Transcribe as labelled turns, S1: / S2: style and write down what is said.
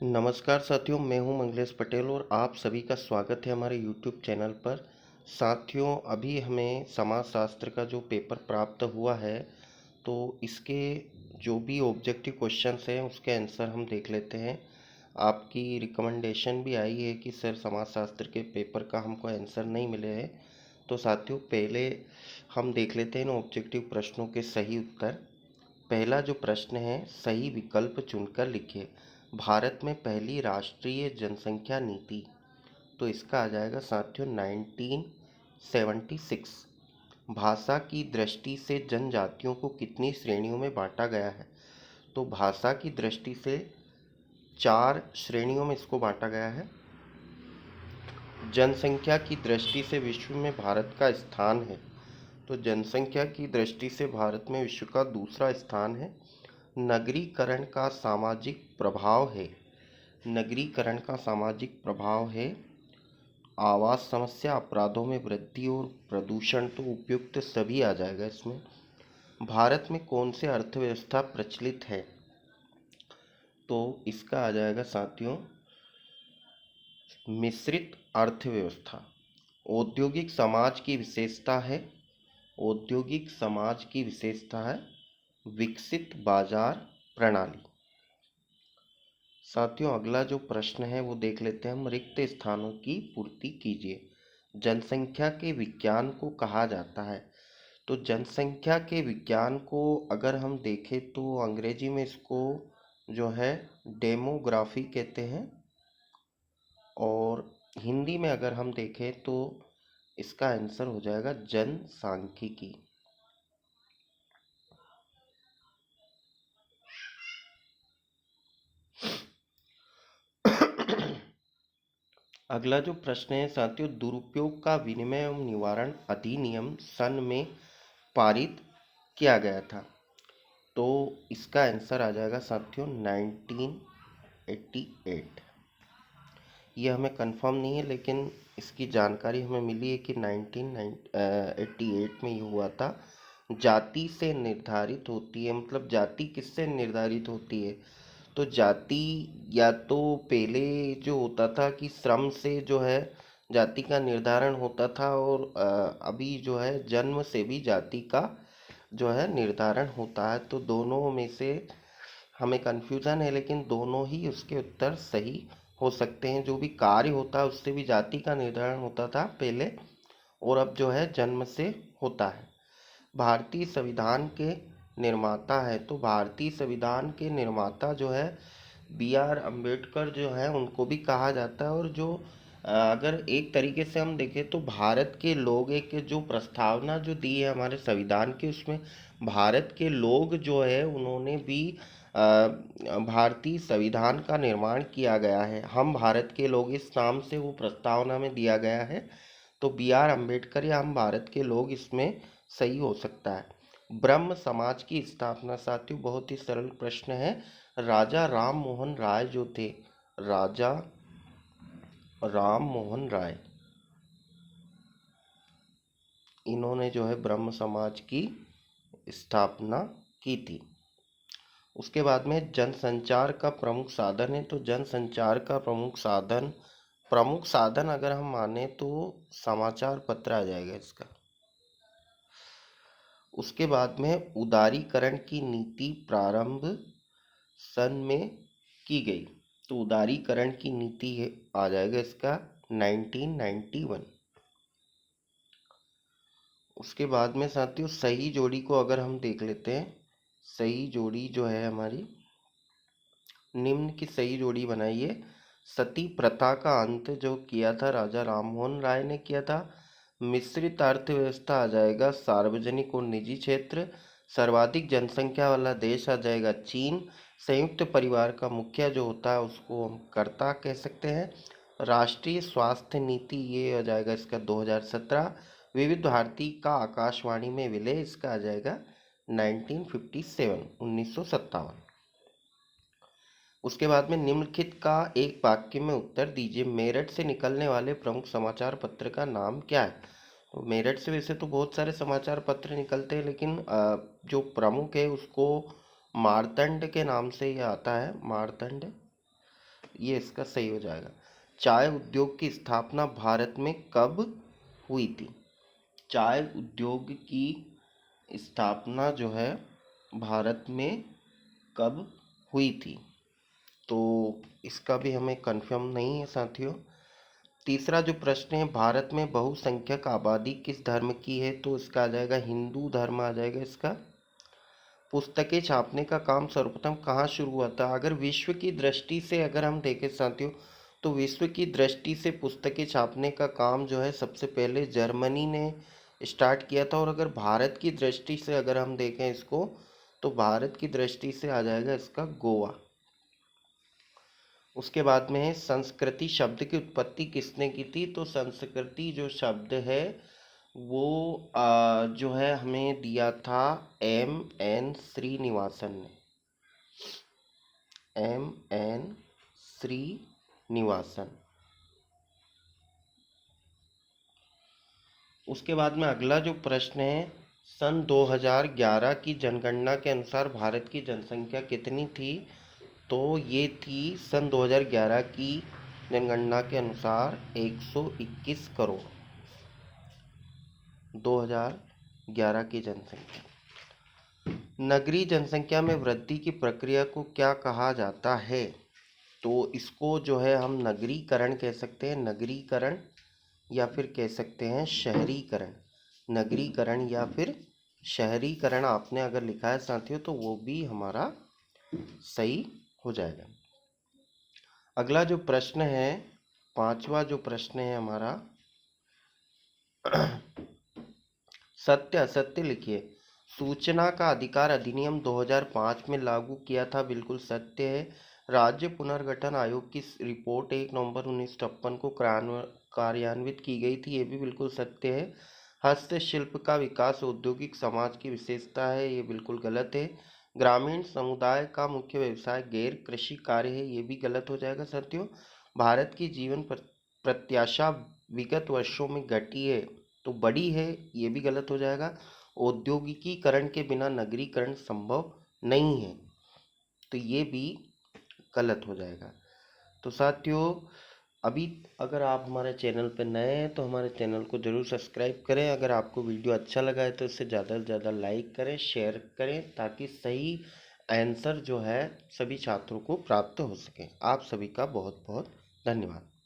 S1: नमस्कार साथियों, मैं हूं मंगलेश पटेल और आप सभी का स्वागत है हमारे YouTube चैनल पर। साथियों, अभी हमें समाजशास्त्र का जो पेपर प्राप्त हुआ है, तो इसके जो भी ऑब्जेक्टिव क्वेश्चंस हैं उसके आंसर हम देख लेते हैं। आपकी रिकमेंडेशन भी आई है कि सर समाजशास्त्र के पेपर का हमको आंसर नहीं मिले हैं। तो साथियों, पहले हम देख लेते हैं इन ऑब्जेक्टिव प्रश्नों के सही उत्तर। पहला जो प्रश्न है, सही विकल्प चुनकर लिखिए। भारत में पहली राष्ट्रीय जनसंख्या नीति, तो इसका आ जाएगा साथियों 1976। भाषा की दृष्टि से जनजातियों को कितनी श्रेणियों में बांटा गया है? तो भाषा की दृष्टि से 4 श्रेणियों में इसको बांटा गया है। जनसंख्या की दृष्टि से विश्व में भारत का स्थान है, तो जनसंख्या की दृष्टि से भारत में विश्व का दूसरा स्थान है। नगरीकरण का सामाजिक प्रभाव है, नगरीकरण का सामाजिक प्रभाव है आवास समस्या, अपराधों में वृद्धि और प्रदूषण, तो उपयुक्त सभी आ जाएगा इसमें। भारत में कौन से अर्थव्यवस्था प्रचलित है? तो इसका आ जाएगा साथियों मिश्रित अर्थव्यवस्था। औद्योगिक समाज की विशेषता है, औद्योगिक समाज की विशेषता है विकसित बाजार प्रणाली। साथियों, अगला जो प्रश्न है वो देख लेते हैं हम। रिक्त स्थानों की पूर्ति कीजिए। जनसंख्या के विज्ञान को कहा जाता है, तो जनसंख्या के विज्ञान को अगर हम देखें तो अंग्रेजी में इसको जो है डेमोग्राफी कहते हैं, और हिंदी में अगर हम देखें तो इसका आंसर हो जाएगा जनसांख्यिकी। अगला जो प्रश्न है साथियों, दुरुपयोग का विनिमय एवं निवारण अधिनियम सन में पारित किया गया था, तो इसका आंसर आ जाएगा साथियों 1988। ये हमें कंफर्म नहीं है, लेकिन इसकी जानकारी हमें मिली है कि 1988 में ये हुआ था। जाति से निर्धारित होती है, मतलब जाति किससे निर्धारित होती है? तो जाति या तो पहले जो होता था कि श्रम से जो है जाति का निर्धारण होता था, और अभी जो है जन्म से भी जाति का जो है निर्धारण होता है। तो दोनों में से हमें कन्फ्यूज़न है, लेकिन दोनों ही उसके उत्तर सही हो सकते हैं। जो भी कार्य होता है उससे भी जाति का निर्धारण होता था पहले, और अब जो है जन्म से होता है। भारतीय संविधान के निर्माता है, तो भारतीय संविधान के निर्माता जो है B.R. अम्बेडकर जो है उनको भी कहा जाता है। और जो अगर एक तरीके से हम देखें तो भारत के लोग, एक जो प्रस्तावना जो दी है हमारे संविधान की, उसमें भारत के लोग जो है उन्होंने भी भारतीय संविधान का निर्माण किया गया है। हम भारत के लोग इस नाम से वो प्रस्तावना में दिया गया है, तो B.R. अम्बेडकर या हम भारत के लोग इसमें सही हो सकता है। ब्रह्म समाज की स्थापना साथियों बहुत ही सरल प्रश्न है। राजा राम मोहन राय जो थे, राजा राम मोहन राय, इन्होंने जो है ब्रह्म समाज की स्थापना की थी। उसके बाद में जनसंचार का प्रमुख साधन है, तो जनसंचार का प्रमुख साधन अगर हम माने तो समाचार पत्र आ जाएगा इसका। उसके बाद में उदारीकरण की नीति प्रारंभ सन में की गई, तो उदारीकरण की नीति है आ जाएगा इसका 1991। उसके बाद में साथियों सही जोड़ी को अगर हम देख लेते हैं, सही जोड़ी जो है हमारी, निम्न की सही जोड़ी बनाइए। सती प्रथा का अंत जो किया था राजा राममोहन राय ने किया था। मिश्रित अर्थव्यवस्था आ जाएगा सार्वजनिक और निजी क्षेत्र। सर्वाधिक जनसंख्या वाला देश आ जाएगा चीन। संयुक्त परिवार का मुखिया जो होता है उसको हम कर्ता कह सकते हैं। राष्ट्रीय स्वास्थ्य नीति ये आ जाएगा इसका 2017। विविध भारती का आकाशवाणी में विलय, इसका आ जाएगा 1957। उसके बाद में निम्नलिखित का एक वाक्य में उत्तर दीजिए। मेरठ से निकलने वाले प्रमुख समाचार पत्र का नाम क्या है? तो मेरठ से वैसे तो बहुत सारे समाचार पत्र निकलते हैं, लेकिन जो प्रमुख है उसको मारतंड के नाम से ये आता है, मारतंड। ये इसका सही हो जाएगा। चाय उद्योग की स्थापना भारत में कब हुई थी? चाय उद्योग की स्थापना जो है भारत में कब हुई थी? तो इसका भी हमें कंफर्म नहीं है साथियों। तीसरा जो प्रश्न है, भारत में बहुसंख्यक आबादी किस धर्म की है? तो इसका आ जाएगा हिंदू धर्म आ जाएगा इसका। पुस्तकें छापने का काम सर्वप्रथम कहाँ शुरू हुआ था? अगर विश्व की दृष्टि से अगर हम देखें साथियों, तो विश्व की दृष्टि से पुस्तकें छापने का काम जो है सबसे पहले जर्मनी ने स्टार्ट किया था। और अगर भारत की दृष्टि से अगर हम देखें इसको, तो भारत की दृष्टि से आ जाएगा इसका गोवा। उसके बाद में है संस्कृति शब्द की उत्पत्ति किसने की थी? तो संस्कृति जो शब्द है वो जो है हमें दिया था M.N. श्रीनिवासन ने। M.N. श्रीनिवासन। उसके बाद में अगला जो प्रश्न है, सन 2011 की जनगणना के अनुसार भारत की जनसंख्या कितनी थी? तो ये थी सन 2011 की जनगणना के अनुसार 121 करोड़। 2011 की जनसंख्या। नगरीय जनसंख्या में वृद्धि की प्रक्रिया को क्या कहा जाता है? तो इसको जो है हम नगरीकरण कह सकते हैं, नगरीकरण या फिर कह सकते हैं शहरीकरण। नगरीकरण या फिर शहरीकरण आपने अगर लिखा है साथियों तो वो भी हमारा सही हो जाएगा। अगला जो प्रश्न है, पांचवा जो प्रश्न है हमारा, सत्य असत्य लिखिए। सूचना का अधिकार अधिनियम 2005 में लागू किया था, बिल्कुल सत्य है। राज्य पुनर्गठन आयोग की रिपोर्ट 1 नवंबर 1953 को कार्यान्वित की गई थी, ये भी बिल्कुल सत्य है। हस्तशिल्प का विकास औद्योगिक समाज की विशेषता है, ये बिल्कुल गलत है। ग्रामीण समुदाय का मुख्य व्यवसाय गैर कृषि कार्य है, ये भी गलत हो जाएगा साथियों। भारत की जीवन प्रत्याशा विगत वर्षों में घटी है, तो बड़ी है, ये भी गलत हो जाएगा। औद्योगिकीकरण के बिना नगरीकरण संभव नहीं है, तो ये भी गलत हो जाएगा। तो साथियों, अभी अगर आप हमारे चैनल पर नए हैं तो हमारे चैनल को ज़रूर सब्सक्राइब करें। अगर आपको वीडियो अच्छा लगा है तो इसे ज़्यादा से ज़्यादा लाइक करें, शेयर करें, ताकि सही आंसर जो है सभी छात्रों को प्राप्त हो सके। आप सभी का बहुत बहुत धन्यवाद।